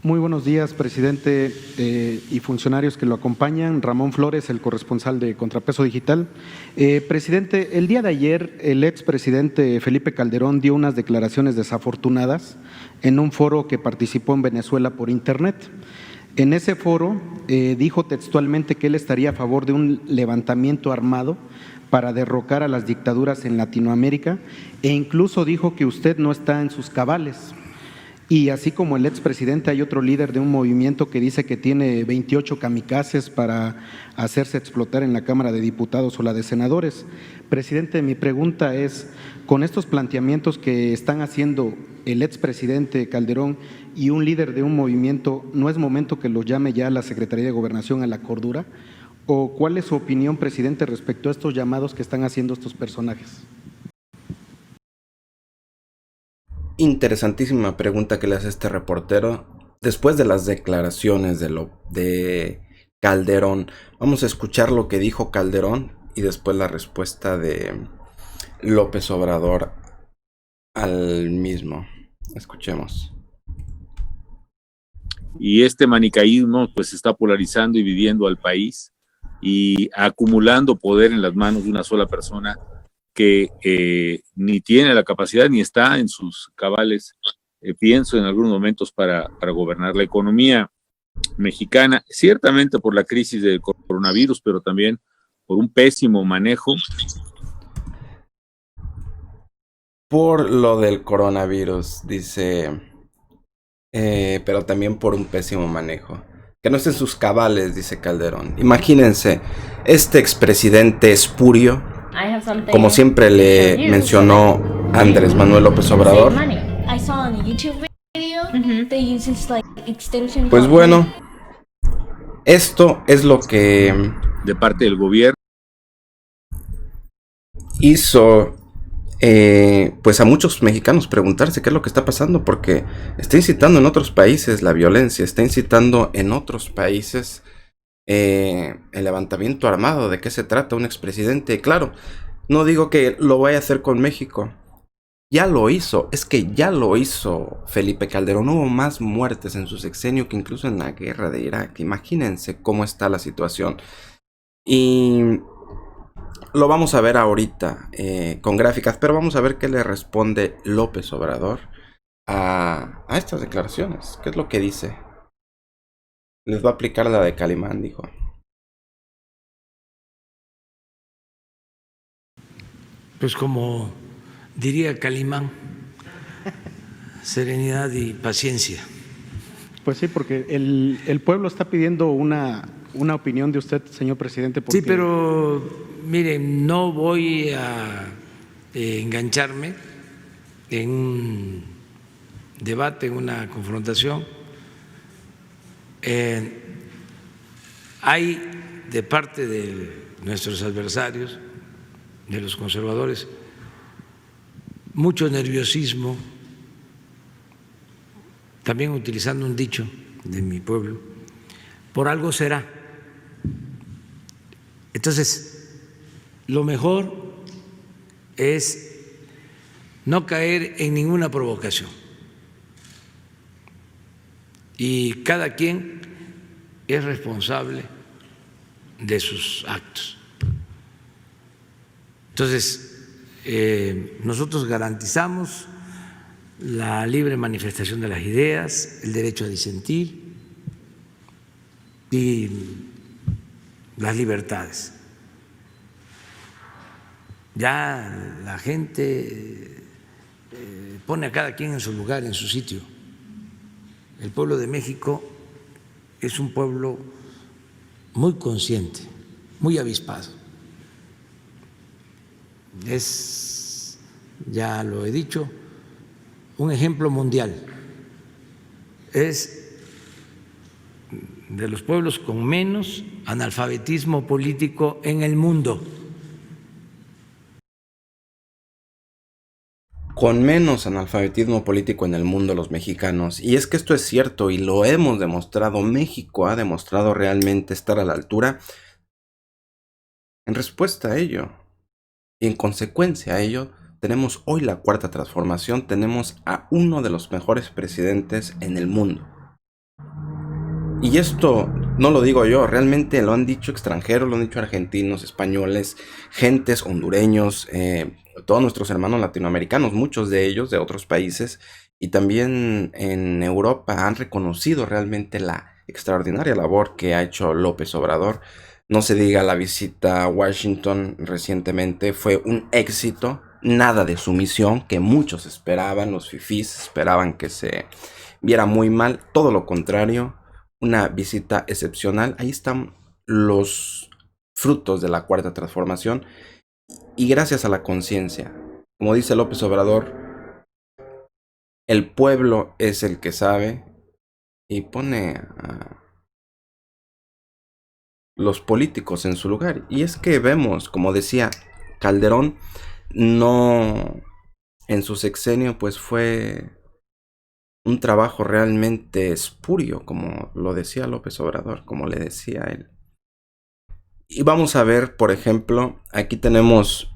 Muy buenos días, presidente y funcionarios que lo acompañan. Ramón Flores, el corresponsal de Contrapeso Digital. Presidente, el día de ayer el expresidente Felipe Calderón dio unas declaraciones desafortunadas en un foro que participó en Venezuela por Internet. En ese foro dijo textualmente que él estaría a favor de un levantamiento armado para derrocar a las dictaduras en Latinoamérica e incluso dijo que usted no está en sus cabales. Y así como el expresidente, hay otro líder de un movimiento que dice que tiene 28 kamikazes para hacerse explotar en la Cámara de Diputados o la de Senadores. Presidente, mi pregunta es, con estos planteamientos que están haciendo el expresidente Calderón y un líder de un movimiento, ¿no es momento que lo llame ya la Secretaría de Gobernación a la cordura? ¿O cuál es su opinión, presidente, respecto a estos llamados que están haciendo estos personajes? Interesantísima pregunta que le hace este reportero. Después de las declaraciones de Calderón, vamos a escuchar lo que dijo Calderón y después la respuesta de López Obrador al mismo. Escuchemos. Y este manicaísmo pues está polarizando y dividiendo al país y acumulando poder en las manos de una sola persona que ni tiene la capacidad ni está en sus cabales, pienso en algunos momentos, para gobernar la economía mexicana, ciertamente por la crisis del coronavirus, pero también por un pésimo manejo. Por lo del coronavirus, dice, pero también por un pésimo manejo. Que no esté en sus cabales, dice Calderón. Imagínense, este expresidente espurio, como siempre le mencionó Andrés Manuel López Obrador. Pues bueno, esto es lo que de parte del gobierno hizo pues a muchos mexicanos preguntarse qué es lo que está pasando, porque está incitando en otros países la violencia, está incitando en otros países el levantamiento armado. ¿De qué se trata un expresidente? Claro, no digo que lo vaya a hacer con México. Ya lo hizo, es que ya lo hizo Felipe Calderón. Hubo más muertes en su sexenio que incluso en la guerra de Irak. Imagínense cómo está la situación. Y lo vamos a ver ahorita con gráficas, pero vamos a ver qué le responde López Obrador a estas declaraciones. ¿Qué es lo que dice? Les va a aplicar la de Calimán, dijo. Pues como diría Calimán, serenidad y paciencia. Pues sí, porque el pueblo está pidiendo una opinión de usted, señor presidente. Porque... Sí, pero miren, no voy a engancharme en un debate, en una confrontación. Hay de parte de nuestros adversarios, de los conservadores, mucho nerviosismo, también utilizando un dicho de mi pueblo, por algo será. Entonces, lo mejor es no caer en ninguna provocación y cada quien es responsable de sus actos. Entonces, nosotros garantizamos la libre manifestación de las ideas, el derecho a disentir y las libertades. Ya la gente pone a cada quien en su lugar, en su sitio. El pueblo de México es un pueblo muy consciente, muy avispado. Es, ya lo he dicho, un ejemplo mundial. Es de los pueblos con menos analfabetismo político en el mundo. Con menos analfabetismo político en el mundo los mexicanos. Y es que esto es cierto y lo hemos demostrado. México ha demostrado realmente estar a la altura en respuesta a ello. Y en consecuencia a ello, tenemos hoy la cuarta transformación, tenemos a uno de los mejores presidentes en el mundo. Y esto no lo digo yo, realmente lo han dicho extranjeros, lo han dicho argentinos, españoles, gentes, hondureños, todos nuestros hermanos latinoamericanos, muchos de ellos de otros países, y también en Europa han reconocido realmente la extraordinaria labor que ha hecho López Obrador. No se diga la visita a Washington recientemente, fue un éxito, nada de sumisión que muchos esperaban, los fifís esperaban que se viera muy mal, todo lo contrario, una visita excepcional. Ahí están los frutos de la cuarta transformación y gracias a la conciencia. Como dice López Obrador, el pueblo es el que sabe y pone a los políticos en su lugar. Y es que vemos, como decía Calderón, no en su sexenio pues fue un trabajo realmente espurio, como lo decía López Obrador, como le decía él. Y vamos a ver, por ejemplo, aquí tenemos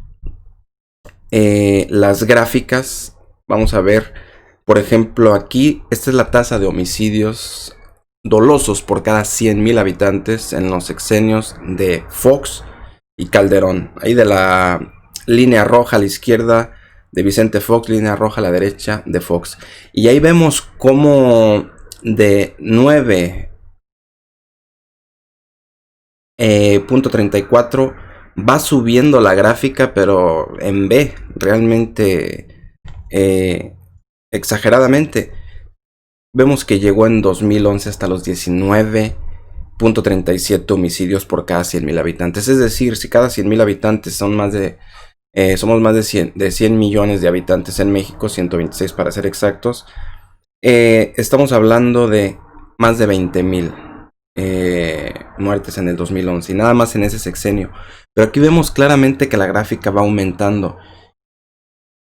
las gráficas. Vamos a ver, por ejemplo, aquí, esta es la tasa de homicidios dolosos por cada 100,000 habitantes en los sexenios de Fox y Calderón. Ahí de la línea roja a la izquierda de Vicente Fox, línea roja a la derecha de Fox. Y ahí vemos cómo de 9.34 va subiendo la gráfica, pero en B, realmente exageradamente. Vemos que llegó en 2011 hasta los 19.37 homicidios por cada 100,000 habitantes. Es decir, si cada 100,000 habitantes son somos más de 100 millones de habitantes en México, 126 para ser exactos, estamos hablando de más de 20,000 muertes en el 2011 y nada más en ese sexenio. Pero aquí vemos claramente que la gráfica va aumentando.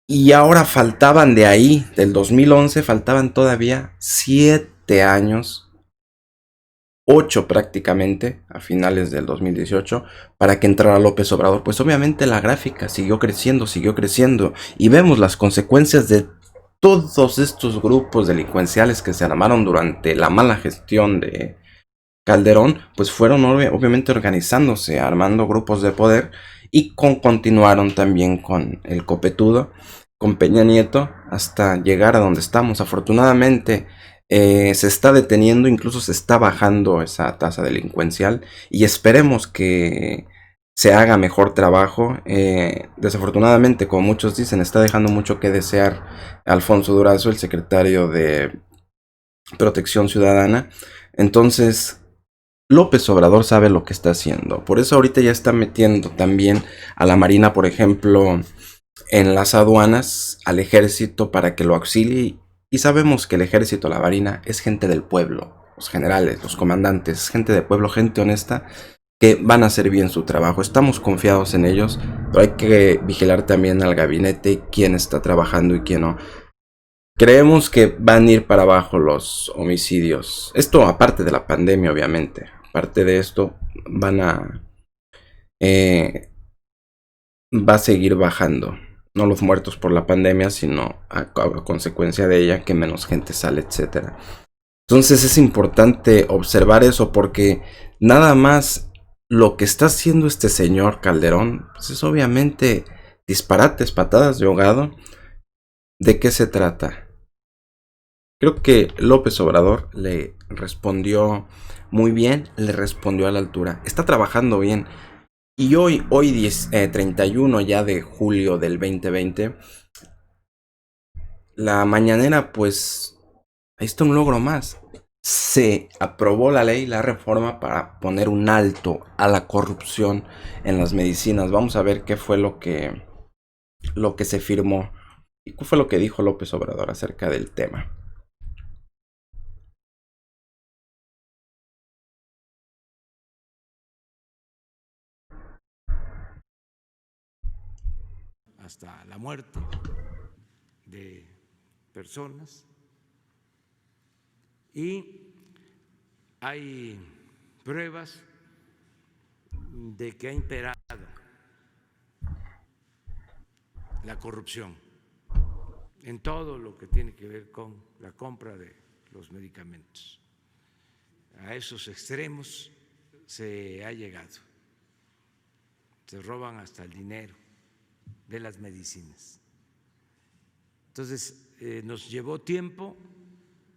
Y ahora faltaban de ahí, del 2011, faltaban todavía 7 años, 8 prácticamente, a finales del 2018, para que entrara López Obrador. Pues obviamente la gráfica siguió creciendo, y vemos las consecuencias de todos estos grupos delincuenciales que se armaron durante la mala gestión de Calderón, pues fueron obviamente organizándose, armando grupos de poder y continuaron también con el copetudo, con Peña Nieto, hasta llegar a donde estamos. Afortunadamente se está deteniendo, incluso se está bajando esa tasa delincuencial y esperemos que se haga mejor trabajo. Desafortunadamente, como muchos dicen, está dejando mucho que desear Alfonso Durazo, el secretario de Protección Ciudadana. Entonces, López Obrador sabe lo que está haciendo. Por eso ahorita ya está metiendo también a la Marina, por ejemplo, en las aduanas, al ejército para que lo auxilie. Y sabemos que el ejército, la Marina, es gente del pueblo. Los generales, los comandantes, gente del pueblo, gente honesta, que van a hacer bien su trabajo. Estamos confiados en ellos, pero hay que vigilar también al gabinete, quién está trabajando y quién no. Creemos que van a ir para abajo los homicidios. Esto aparte de la pandemia, obviamente. Aparte de esto, va a seguir bajando. No los muertos por la pandemia, sino a consecuencia de ella, que menos gente sale, etcétera. Entonces es importante observar eso porque nada más lo que está haciendo este señor Calderón, pues es obviamente disparates, patadas de ahogado. ¿De qué se trata? Creo que López Obrador le respondió muy bien, le respondió a la altura. Está trabajando bien. Y hoy 31 ya de julio del 2020, la mañanera, pues, ahí está un logro más. Se aprobó la ley, la reforma para poner un alto a la corrupción en las medicinas. Vamos a ver qué fue lo que se firmó y qué fue lo que dijo López Obrador acerca del tema. Hasta la muerte de personas y hay pruebas de que ha imperado la corrupción en todo lo que tiene que ver con la compra de los medicamentos. a esos extremos se ha llegado. Se roban hasta el dinero de las medicinas. Entonces, nos llevó tiempo,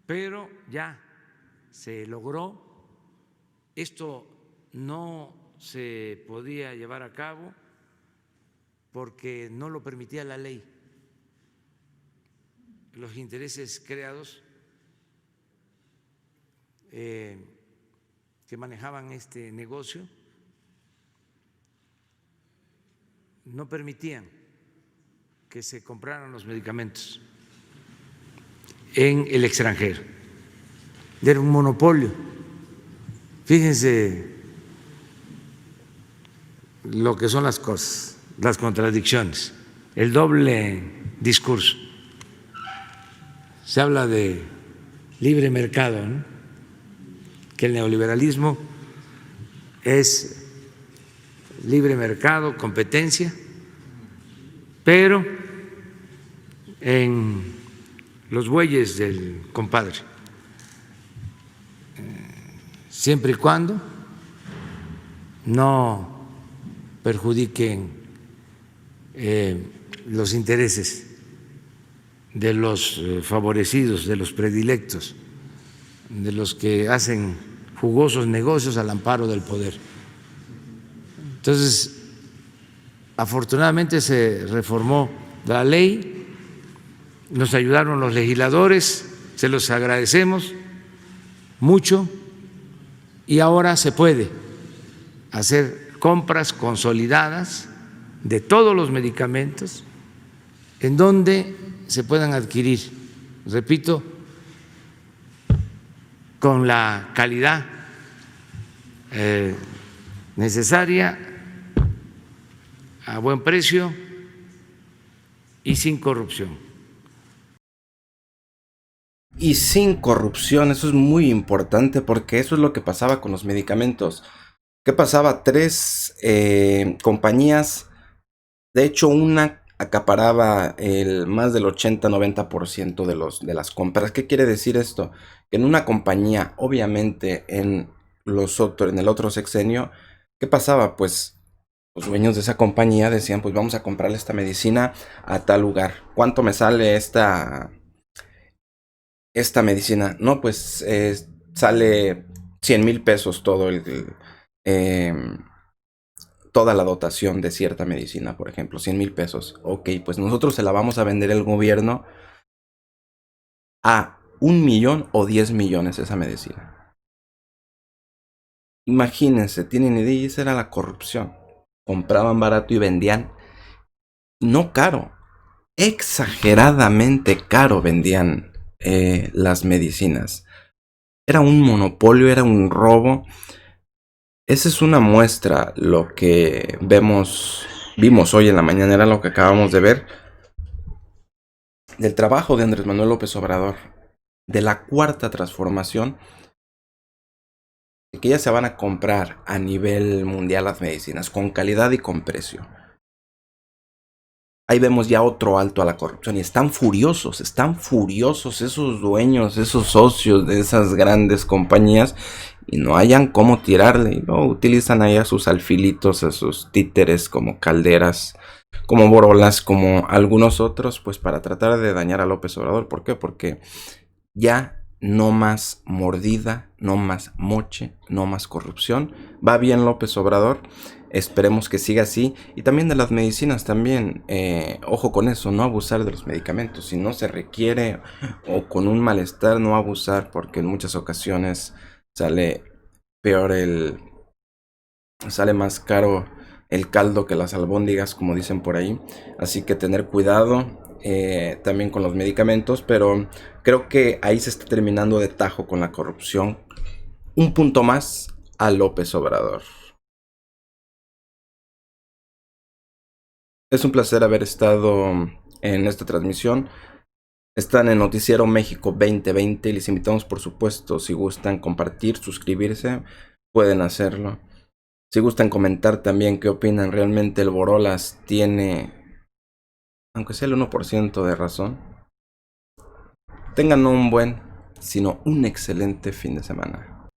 pero ya se logró. Esto no se podía llevar a cabo porque no lo permitía la ley. Los intereses creados que manejaban este negocio no permitían que se compraran los medicamentos en el extranjero. Era un monopolio. Fíjense lo que son las cosas, las contradicciones, el doble discurso. Se habla de libre mercado, ¿no? Que el neoliberalismo es libre mercado, competencia, pero en los bueyes del compadre, siempre y cuando no perjudiquen los intereses de los favorecidos, de los predilectos, de los que hacen jugosos negocios al amparo del poder. Entonces, afortunadamente se reformó la ley, nos ayudaron los legisladores, se los agradecemos mucho, y ahora se puede hacer compras consolidadas de todos los medicamentos en donde se puedan adquirir, repito, con la calidad necesaria, a buen precio y sin corrupción. Y sin corrupción, eso es muy importante porque eso es lo que pasaba con los medicamentos. ¿Qué pasaba? Tres compañías, de hecho una acaparaba más del 80-90% de las compras. ¿Qué quiere decir esto? Que en una compañía, obviamente en el otro sexenio, ¿qué pasaba? Pues los dueños de esa compañía decían, pues vamos a comprarle esta medicina a tal lugar. ¿Cuánto me sale esta medicina? No, pues sale 100,000 pesos toda la dotación de cierta medicina, por ejemplo, 100,000 pesos. Ok, pues nosotros se la vamos a vender al gobierno a 1,000,000 o 10 millones esa medicina. Imagínense, tienen idea, y esa era la corrupción. Compraban barato y vendían no caro, exageradamente caro vendían las medicinas. Era un monopolio, era un robo. Esa es una muestra, lo que vimos hoy en la mañana, era lo que acabamos de ver, del trabajo de Andrés Manuel López Obrador, de la cuarta transformación, de que ya se van a comprar a nivel mundial las medicinas, con calidad y con precio. Ahí vemos ya otro alto a la corrupción y están furiosos esos dueños, esos socios de esas grandes compañías, y no hayan cómo tirarle, y no utilizan ahí a sus alfilitos, a sus títeres como Calderas, como Borolas, como algunos otros, pues para tratar de dañar a López Obrador. ¿Por qué? Porque ya no más mordida, no más moche, no más corrupción. Va bien López Obrador, esperemos que siga así. Y también de las medicinas también, ojo con eso, no abusar de los medicamentos. Si no se requiere o con un malestar, no abusar, porque en muchas ocasiones sale peor sale más caro el caldo que las albóndigas, como dicen por ahí. Así que tener cuidado también con los medicamentos, pero creo que ahí se está terminando de tajo con la corrupción. Un punto más a López Obrador. Es un placer haber estado en esta transmisión. Están en Noticiero México 2020 y les invitamos, por supuesto, si gustan compartir, suscribirse, pueden hacerlo. Si gustan comentar también qué opinan, realmente el Borolas tiene, aunque sea el 1% de razón. Tengan no un buen, sino un excelente fin de semana.